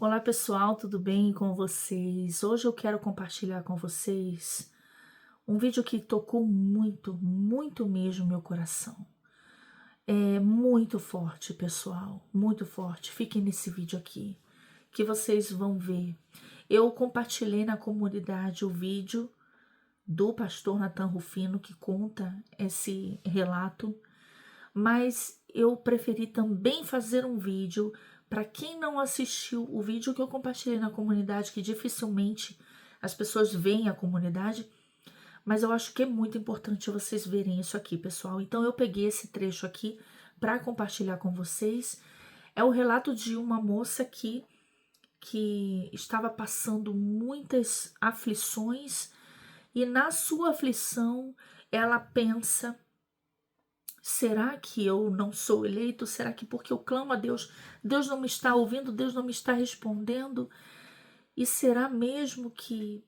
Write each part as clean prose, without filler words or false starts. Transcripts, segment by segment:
Olá pessoal, tudo bem com vocês? Hoje eu quero compartilhar com vocês um vídeo que tocou muito, muito mesmo meu coração. É muito forte, pessoal, muito forte. Fiquem nesse vídeo aqui, que vocês vão ver. Eu compartilhei na comunidade o vídeo do pastor Nathan Rufino que conta esse relato, mas eu preferi também fazer um vídeo para quem não assistiu o vídeo que eu compartilhei na comunidade, que dificilmente as pessoas veem a comunidade, mas eu acho que é muito importante vocês verem isso aqui, pessoal. Então eu peguei esse trecho aqui para compartilhar com vocês. É o relato de uma moça que estava passando muitas aflições e na sua aflição ela pensa: será que eu não sou eleito? Será que porque eu clamo a Deus, Deus não me está ouvindo, Deus não me está respondendo? E será mesmo que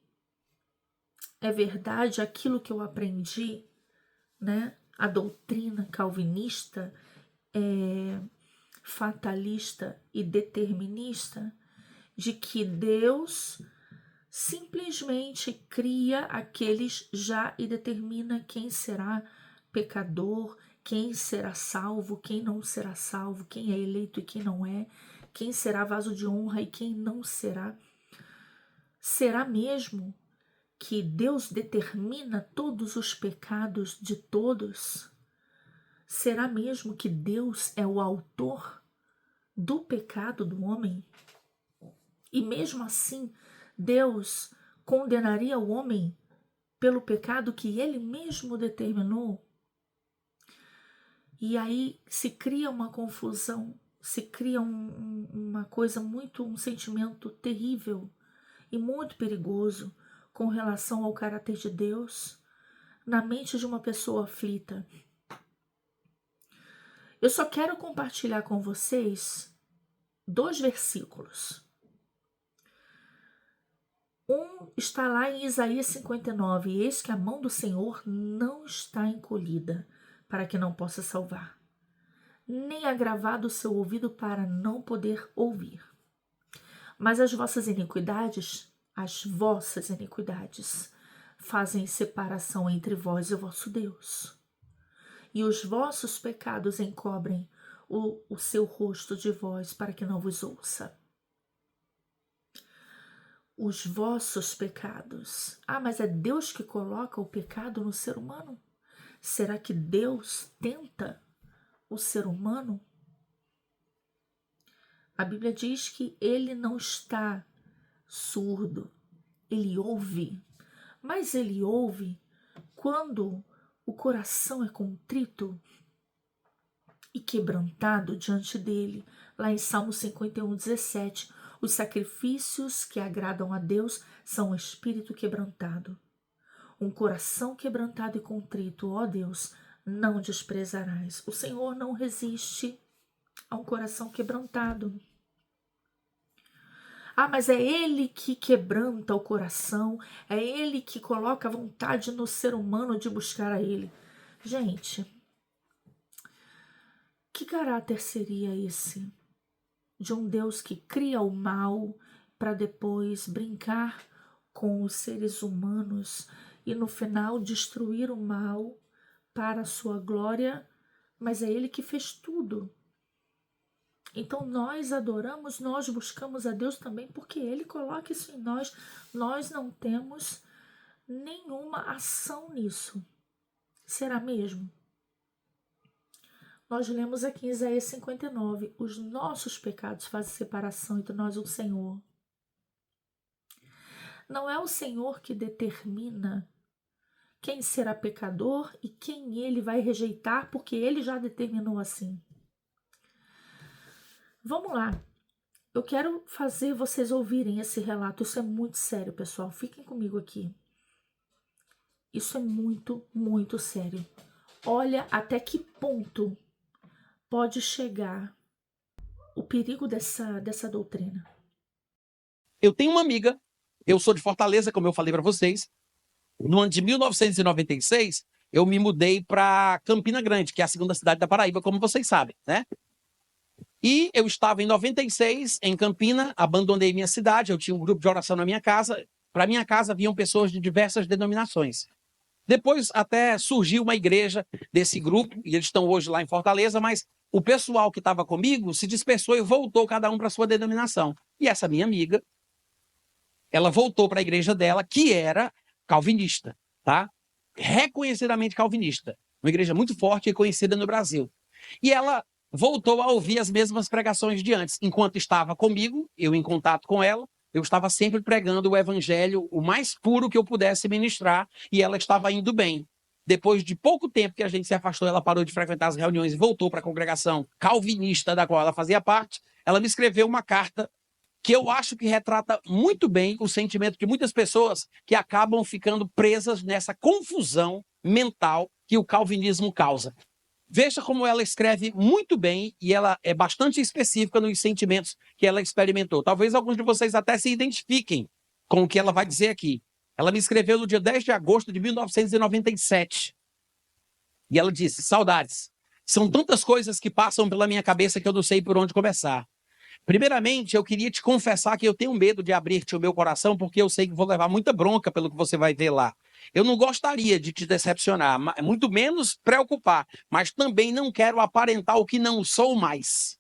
é verdade aquilo que eu aprendi, né? A doutrina calvinista é fatalista e determinista de que Deus simplesmente cria aqueles já e determina quem será pecador, quem será salvo, quem não será salvo, quem é eleito e quem não é, quem será vaso de honra e quem não será. Será mesmo que Deus determina todos os pecados de todos? Será mesmo que Deus é o autor do pecado do homem? E mesmo assim, Deus condenaria o homem pelo pecado que ele mesmo determinou? E aí se cria uma confusão, se cria uma coisa muito, um sentimento terrível e muito perigoso com relação ao caráter de Deus na mente de uma pessoa aflita. Eu só quero compartilhar com vocês 2 versículos. Um está lá em Isaías 59, e eis que a mão do Senhor não está encolhida, para que não possa salvar, nem agravado o seu ouvido para não poder ouvir. Mas as vossas iniquidades, fazem separação entre vós e o vosso Deus. E os vossos pecados encobrem o seu rosto de vós, para que não vos ouça. Os vossos pecados. Ah, mas é Deus que coloca o pecado no ser humano? Será que Deus tenta o ser humano? A Bíblia diz que ele não está surdo, ele ouve, mas ele ouve quando o coração é contrito e quebrantado diante dele. Lá em Salmo 51:17, os sacrifícios que agradam a Deus são um espírito quebrantado. Um coração quebrantado e contrito, ó Deus, não desprezarás. O Senhor não resiste a um coração quebrantado. Ah, mas é Ele que quebranta o coração, é Ele que coloca a vontade no ser humano de buscar a Ele. Gente, que caráter seria esse? De um Deus que cria o mal para depois brincar com os seres humanos e no final destruir o mal para a sua glória, mas é Ele que fez tudo. Então nós adoramos, nós buscamos a Deus também porque Ele coloca isso em nós. Nós não temos nenhuma ação nisso. Será mesmo? Nós lemos aqui em Isaías 59, os nossos pecados fazem separação entre nós e o Senhor. Não é o Senhor que determina quem será pecador e quem Ele vai rejeitar, porque Ele já determinou assim. Vamos lá. Eu quero fazer vocês ouvirem esse relato. Isso é muito sério, pessoal. Fiquem comigo aqui. Isso é muito, muito sério. Olha até que ponto pode chegar o perigo dessa doutrina. Eu tenho uma amiga, eu sou de Fortaleza, como eu falei para vocês. No ano de 1996, eu me mudei para Campina Grande, que é a segunda cidade da Paraíba, como vocês sabem, né? E eu estava em 96, em Campina, abandonei minha cidade, eu tinha um grupo de oração na minha casa. Para minha casa vinham pessoas de diversas denominações. Depois até surgiu uma igreja desse grupo, e eles estão hoje lá em Fortaleza, mas o pessoal que estava comigo se dispersou e voltou cada um para sua denominação. E essa minha amiga, ela voltou para a igreja dela, que era calvinista, tá? Reconhecidamente calvinista. Uma igreja muito forte e conhecida no Brasil. E ela voltou a ouvir as mesmas pregações de antes. Enquanto estava comigo, eu em contato com ela, eu estava sempre pregando o evangelho o mais puro que eu pudesse ministrar, e ela estava indo bem. Depois de pouco tempo que a gente se afastou, ela parou de frequentar as reuniões e voltou para a congregação calvinista da qual ela fazia parte. Ela me escreveu uma carta que eu acho que retrata muito bem o sentimento de muitas pessoas que acabam ficando presas nessa confusão mental que o calvinismo causa. Veja como ela escreve muito bem, e ela é bastante específica nos sentimentos que ela experimentou. Talvez alguns de vocês até se identifiquem com o que ela vai dizer aqui. Ela me escreveu no dia 10 de agosto de 1997. E ela disse: saudades. São tantas coisas que passam pela minha cabeça que eu não sei por onde começar. Primeiramente, eu queria te confessar que eu tenho medo de abrir-te o meu coração, porque eu sei que vou levar muita bronca pelo que você vai ver lá. Eu não gostaria de te decepcionar, muito menos preocupar, mas também não quero aparentar o que não sou mais.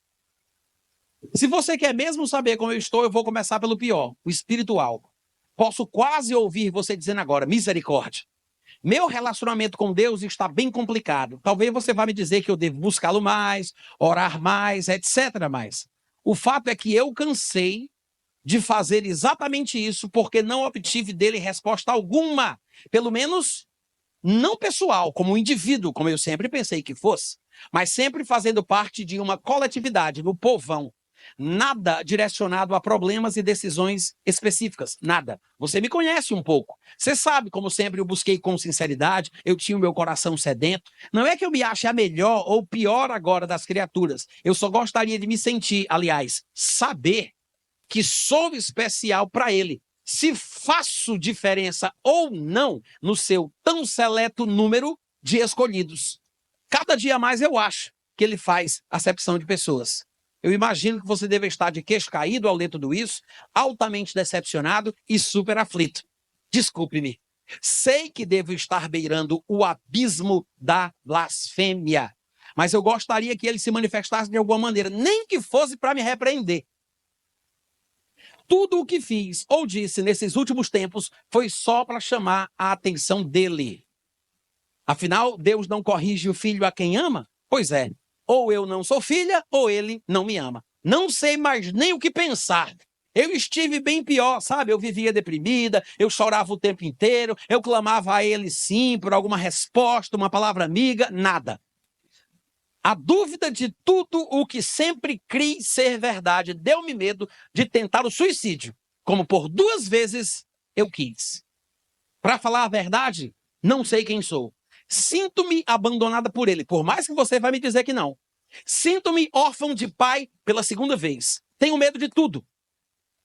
Se você quer mesmo saber como eu estou, eu vou começar pelo pior, o espiritual. Posso quase ouvir você dizendo agora: misericórdia. Meu relacionamento com Deus está bem complicado. Talvez você vá me dizer que eu devo buscá-lo mais, orar mais, etc. mais. O fato é que eu cansei de fazer exatamente isso porque não obtive dele resposta alguma. Pelo menos não pessoal, como indivíduo, como eu sempre pensei que fosse, mas sempre fazendo parte de uma coletividade, do povão. Nada direcionado a problemas e decisões específicas, nada. Você me conhece um pouco. Você sabe como sempre eu busquei com sinceridade, eu tinha o meu coração sedento. Não é que eu me ache a melhor ou pior agora das criaturas. Eu só gostaria de me sentir, aliás, saber que sou especial para ele. Se faço diferença ou não no seu tão seleto número de escolhidos. Cada dia mais eu acho que ele faz acepção de pessoas. Eu imagino que você deve estar de queixo caído ao ler tudo isso, altamente decepcionado e super aflito. Desculpe-me. Sei que devo estar beirando o abismo da blasfêmia, mas eu gostaria que ele se manifestasse de alguma maneira, nem que fosse para me repreender. Tudo o que fiz ou disse nesses últimos tempos foi só para chamar a atenção dele. Afinal, Deus não corrige o filho a quem ama? Pois é. Ou eu não sou filha, ou ele não me ama. Não sei mais nem o que pensar. Eu estive bem pior, sabe? Eu vivia deprimida, eu chorava o tempo inteiro, eu clamava a ele sim por alguma resposta, uma palavra amiga, nada. A dúvida de tudo o que sempre criei ser verdade deu-me medo de tentar o suicídio, como por 2 vezes eu quis. Para falar a verdade, não sei quem sou. Sinto-me abandonada por ele, por mais que você vai me dizer que não. Sinto-me órfão de pai pela 2ª vez. Tenho medo de tudo.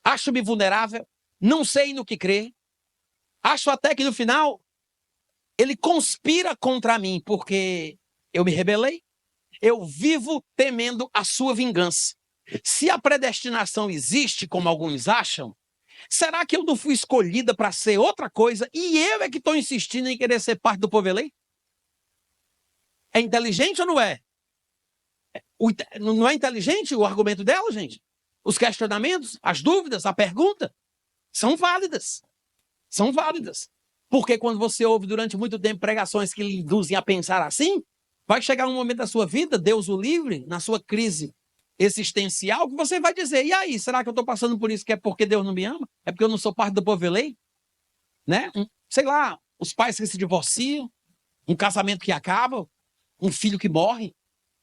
Acho-me vulnerável, não sei no que crer. Acho até que no final ele conspira contra mim porque eu me rebelei. Eu vivo temendo a sua vingança. Se a predestinação existe, como alguns acham, será que eu não fui escolhida para ser outra coisa e eu é que estou insistindo em querer ser parte do povo eleito? É inteligente ou não é? Não é inteligente o argumento dela, gente? Os questionamentos, as dúvidas, a pergunta são válidas. São válidas. Porque quando você ouve durante muito tempo pregações que lhe induzem a pensar assim, vai chegar um momento da sua vida, Deus o livre, na sua crise existencial, que você vai dizer: e aí, será que eu estou passando por isso que é porque Deus não me ama? É porque eu não sou parte do povo eleito? Né? Sei lá, os pais que se divorciam, um casamento que acaba, um filho que morre,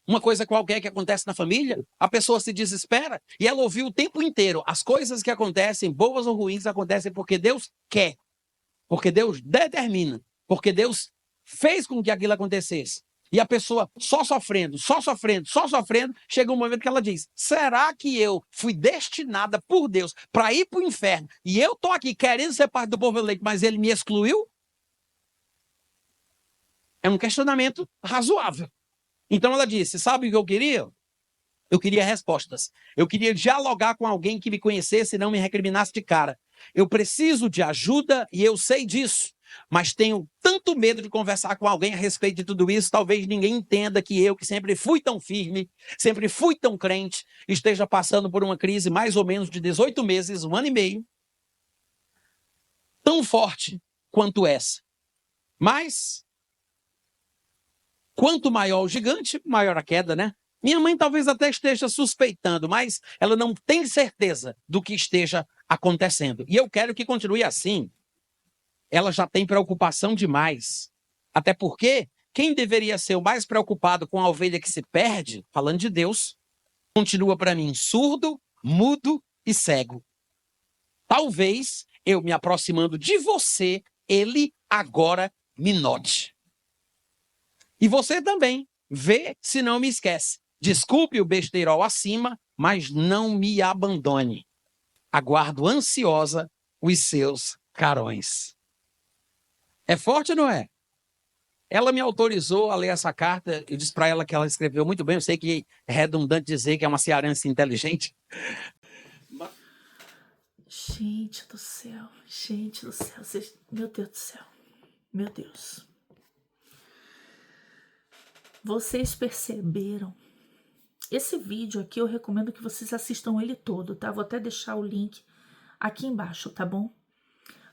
uma coisa qualquer que acontece na família, a pessoa se desespera e ela ouviu o tempo inteiro: as coisas que acontecem, boas ou ruins, acontecem porque Deus quer, porque Deus determina, porque Deus fez com que aquilo acontecesse. E a pessoa só sofrendo, chega um momento que ela diz: será que eu fui destinada por Deus para ir para o inferno e eu estou aqui querendo ser parte do povo eleito, mas ele me excluiu? É um questionamento razoável. Então ela disse: sabe o que eu queria? Eu queria respostas. Eu queria dialogar com alguém que me conhecesse e não me recriminasse de cara. Eu preciso de ajuda e eu sei disso. Mas tenho tanto medo de conversar com alguém a respeito de tudo isso. Talvez ninguém entenda que eu, que sempre fui tão firme, sempre fui tão crente, esteja passando por uma crise mais ou menos de 18 meses, 1 ano e meio, tão forte quanto essa. Mas, quanto maior o gigante, maior a queda, né? Minha mãe talvez até esteja suspeitando, mas ela não tem certeza do que esteja acontecendo. E eu quero que continue assim. Ela já tem preocupação demais. Até porque quem deveria ser o mais preocupado com a ovelha que se perde, falando de Deus, continua para mim surdo, mudo e cego. Talvez eu me aproximando de você, ele agora me note. E você também. Vê se não me esquece. Desculpe o besteirol acima, mas não me abandone. Aguardo ansiosa os seus carões. É forte ou não é? Ela me autorizou a ler essa carta. Eu disse para ela que ela escreveu muito bem. Eu sei que é redundante dizer que é uma cearense inteligente. Gente do céu, gente do céu. Meu Deus do céu. Meu Deus. Vocês perceberam? Esse vídeo aqui eu recomendo que vocês assistam ele todo, tá? Vou até deixar o link aqui embaixo, tá bom?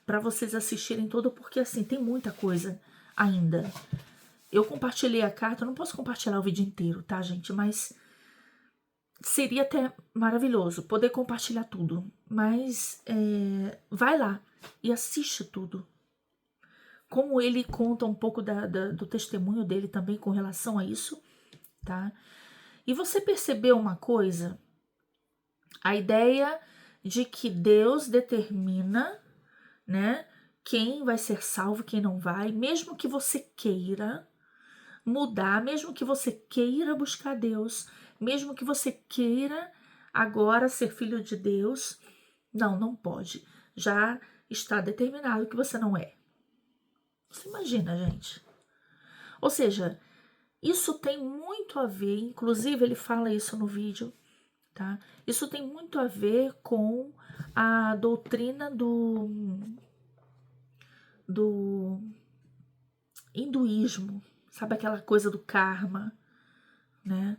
Para vocês assistirem todo, porque assim, tem muita coisa ainda. Eu compartilhei a carta, eu não posso compartilhar o vídeo inteiro, tá, gente? Mas seria até maravilhoso poder compartilhar tudo. Mas vai lá e assiste tudo. Como ele conta um pouco do testemunho dele também com relação a isso, tá? E você percebeu uma coisa? A ideia de que Deus determina, né, quem vai ser salvo, quem não vai, mesmo que você queira mudar, mesmo que você queira buscar Deus, mesmo que você queira agora ser filho de Deus, não pode. Já está determinado que você não é. Você imagina, gente? Ou seja, isso tem muito a ver, inclusive ele fala isso no vídeo, tá? Isso tem muito a ver com a doutrina do hinduísmo, sabe aquela coisa do karma, né?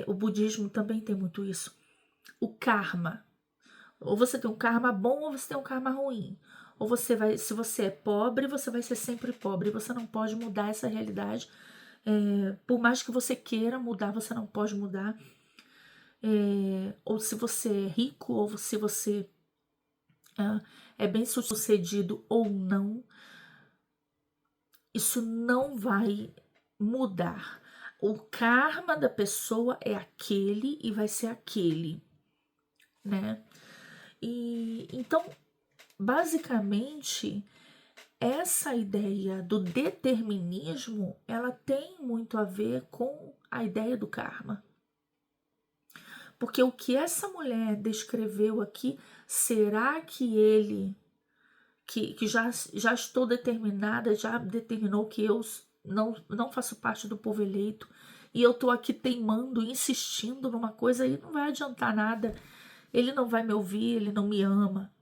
O budismo também tem muito isso. O karma. Ou você tem um karma bom ou você tem um karma ruim. Ou você vai, se você é pobre, você vai ser sempre pobre. Você não pode mudar essa realidade. Por mais que você queira mudar, você não pode mudar. Ou se você é rico, ou se você é bem sucedido ou não, isso não vai mudar. O karma da pessoa é aquele e vai ser aquele, né? E então, basicamente, essa ideia do determinismo, ela tem muito a ver com a ideia do karma. Porque o que essa mulher descreveu aqui, será que ele, que já estou determinada, já determinou que eu não faço parte do povo eleito, e eu estou aqui teimando, insistindo numa coisa e não vai adiantar nada, ele não vai me ouvir, ele não me ama.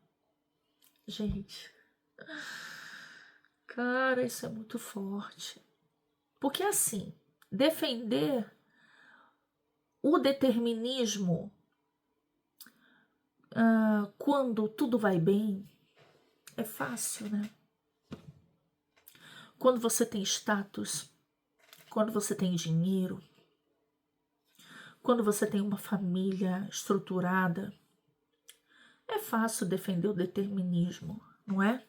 Gente, cara, isso é muito forte. Porque assim, defender o determinismo quando tudo vai bem é fácil, né? Quando você tem status, quando você tem dinheiro, quando você tem uma família estruturada, é fácil defender o determinismo, não é?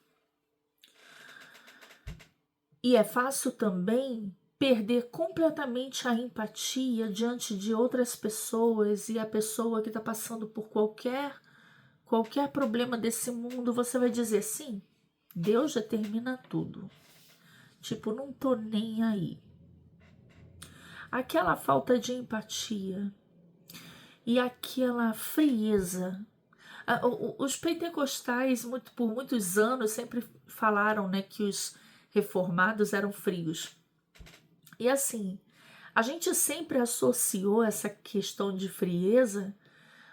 E é fácil também perder completamente a empatia diante de outras pessoas e a pessoa que está passando por qualquer problema desse mundo, você vai dizer sim, Deus determina tudo. Tipo, não tô nem aí. Aquela falta de empatia e aquela frieza. Os pentecostais, por muitos anos, sempre falaram, né, que os reformados eram frios. E assim, A gente sempre associou essa questão de frieza,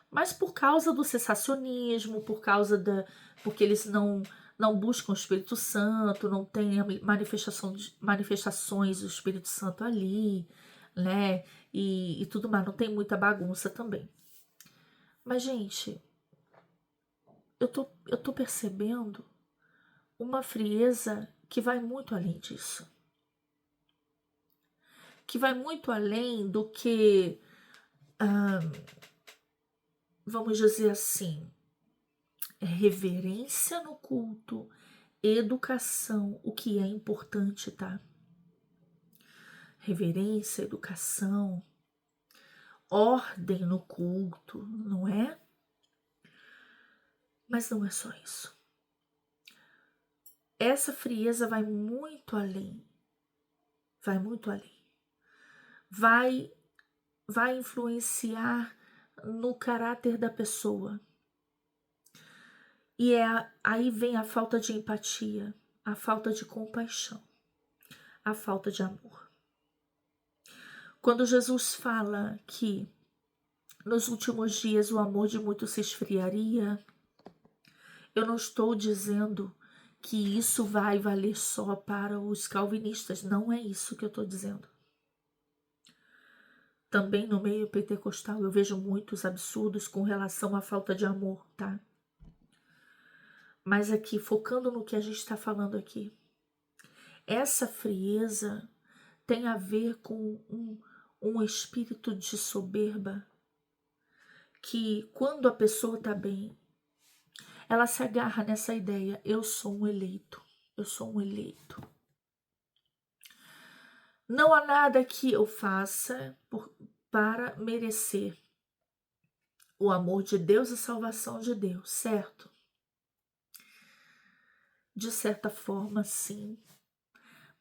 mas por causa do cessacionismo, porque eles não buscam o Espírito Santo, não tem a manifestações do Espírito Santo ali, né? E tudo mais, não tem muita bagunça também. Mas, gente, eu tô percebendo uma frieza que vai muito além disso. Que vai muito além do que, vamos dizer assim, reverência no culto, educação, o que é importante, tá? Reverência, educação, ordem no culto, não é? Mas não é só isso. Essa frieza vai muito além. Vai muito além. Vai influenciar no caráter da pessoa. E aí vem a falta de empatia, a falta de compaixão, a falta de amor. Quando Jesus fala que nos últimos dias o amor de muitos se esfriaria, eu não estou dizendo que isso vai valer só para os calvinistas. Não é isso que eu estou dizendo. Também no meio pentecostal eu vejo muitos absurdos com relação à falta de amor, tá? Mas aqui, focando no que a gente está falando aqui, essa frieza tem a ver com um espírito de soberba que, quando a pessoa está bem, ela se agarra nessa ideia: eu sou um eleito, eu sou um eleito. Não há nada que eu faça para merecer o amor de Deus e a salvação de Deus, certo? De certa forma, sim,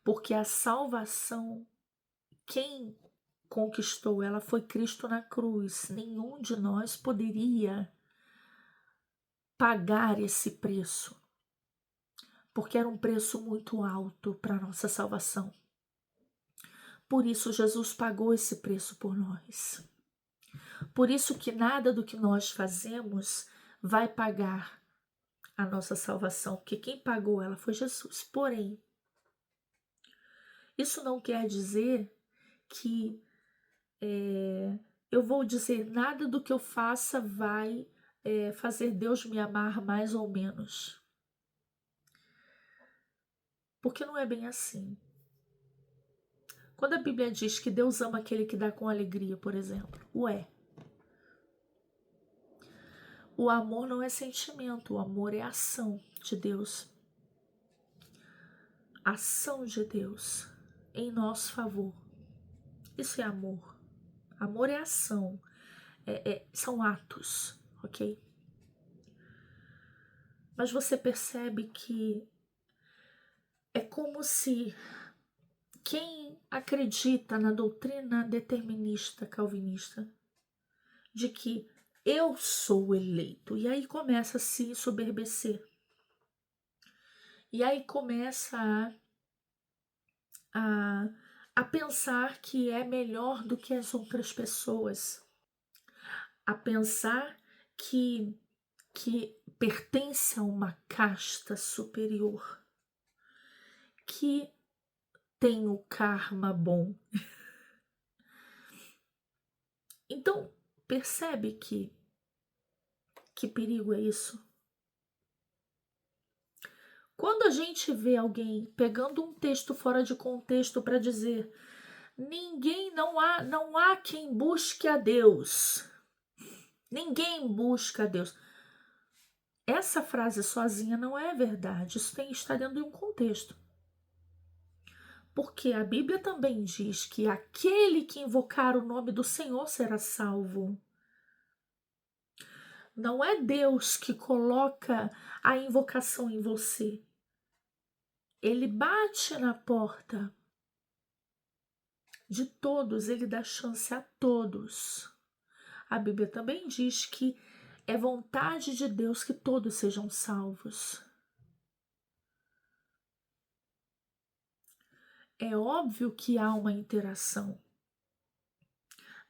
porque a salvação, quem conquistou ela foi Cristo na cruz. Nenhum de nós poderia pagar esse preço, porque era um preço muito alto para a nossa salvação. Por isso Jesus pagou esse preço por nós. Por isso que nada do que nós fazemos vai pagar a nossa salvação, porque quem pagou ela foi Jesus. Porém, isso não quer dizer que eu vou dizer nada do que eu faça vai fazer Deus me amar mais ou menos. Porque não é bem assim. Quando a Bíblia diz que Deus ama aquele que dá com alegria, por exemplo, o amor não é sentimento, o amor é ação de Deus. Ação de Deus em nosso favor. Isso é amor. Amor é ação, são atos, ok? Mas você percebe que é como se quem acredita na doutrina determinista calvinista de que eu sou eleito, e aí começa a se ensoberbecer, e aí começa a pensar que é melhor do que as outras pessoas, a pensar que pertence a uma casta superior, que tem o karma bom. Então, percebe que perigo é isso? Quando a gente vê alguém pegando um texto fora de contexto para dizer não há quem busque a Deus. Ninguém busca a Deus. Essa frase sozinha não é verdade. Isso tem que estar dentro de um contexto. Porque a Bíblia também diz que aquele que invocar o nome do Senhor será salvo. Não é Deus que coloca a invocação em você. Ele bate na porta de todos, ele dá chance a todos. A Bíblia também diz que é vontade de Deus que todos sejam salvos. É óbvio que há uma interação.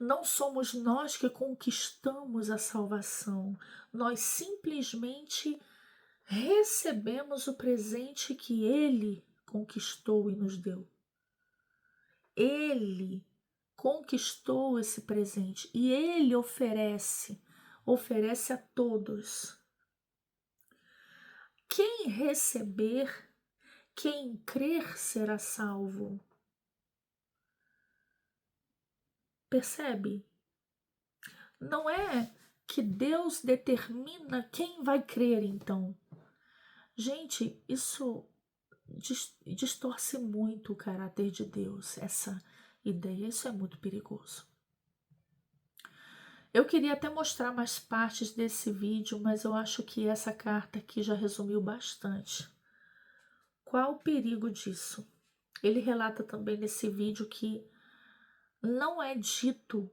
Não somos nós que conquistamos a salvação. Nós simplesmente recebemos o presente que Ele conquistou e nos deu. Ele conquistou esse presente e Ele oferece a todos. Quem receber, quem crer será salvo. Percebe? Não é que Deus determina quem vai crer, então. Gente, isso distorce muito o caráter de Deus, essa ideia. Isso é muito perigoso. Eu queria até mostrar mais partes desse vídeo, mas eu acho que essa carta aqui já resumiu bastante. Qual o perigo disso? Ele relata também nesse vídeo que não é dito,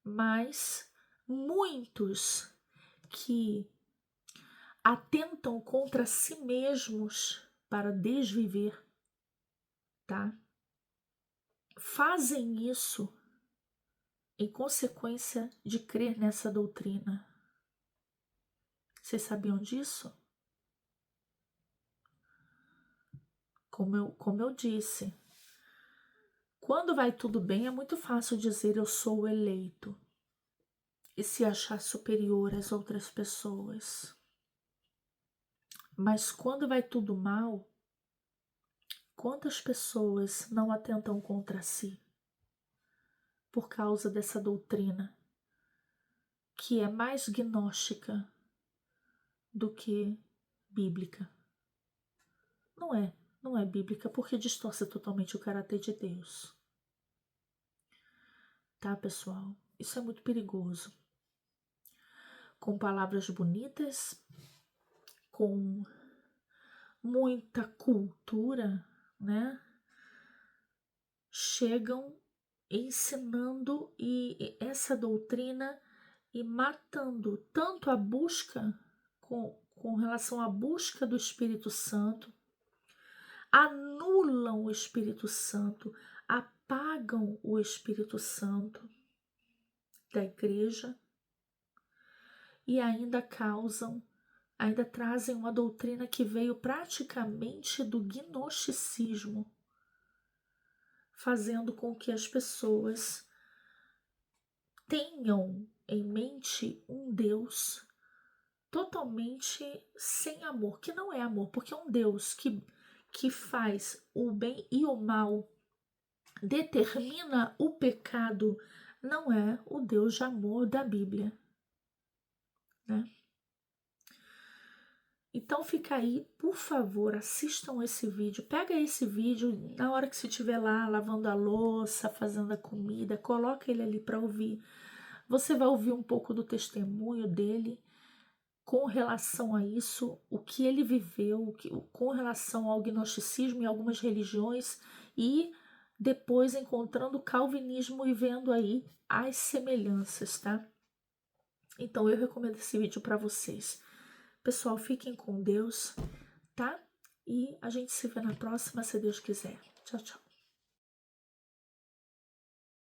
mas muitos que atentam contra si mesmos para desviver, tá? Fazem isso em consequência de crer nessa doutrina. Vocês sabiam disso? Como eu disse, quando vai tudo bem é muito fácil dizer eu sou o eleito e se achar superior às outras pessoas. Mas quando vai tudo mal, quantas pessoas não atentam contra si por causa dessa doutrina que é mais gnóstica do que bíblica? Não é bíblica porque distorce totalmente o caráter de Deus. Tá, pessoal? Isso é muito perigoso. Com palavras bonitas, com muita cultura, né? Chegam ensinando e essa doutrina e matando tanto a busca com relação à busca do Espírito Santo, anulam o Espírito Santo, apagam o Espírito Santo da igreja e ainda trazem uma doutrina que veio praticamente do gnosticismo, fazendo com que as pessoas tenham em mente um Deus totalmente sem amor, que não é amor, porque é um Deus que faz o bem e o mal, determina o pecado, não é o Deus de amor da Bíblia, né? Então fica aí, por favor, assistam esse vídeo. Pega esse vídeo na hora que você estiver lá lavando a louça, fazendo a comida, coloca ele ali para ouvir. Você vai ouvir um pouco do testemunho dele com relação a isso, o que ele viveu, com relação ao gnosticismo e algumas religiões, e depois encontrando o calvinismo e vendo aí as semelhanças, tá? Então eu recomendo esse vídeo para vocês. Pessoal, fiquem com Deus, tá? E a gente se vê na próxima, se Deus quiser. Tchau, tchau.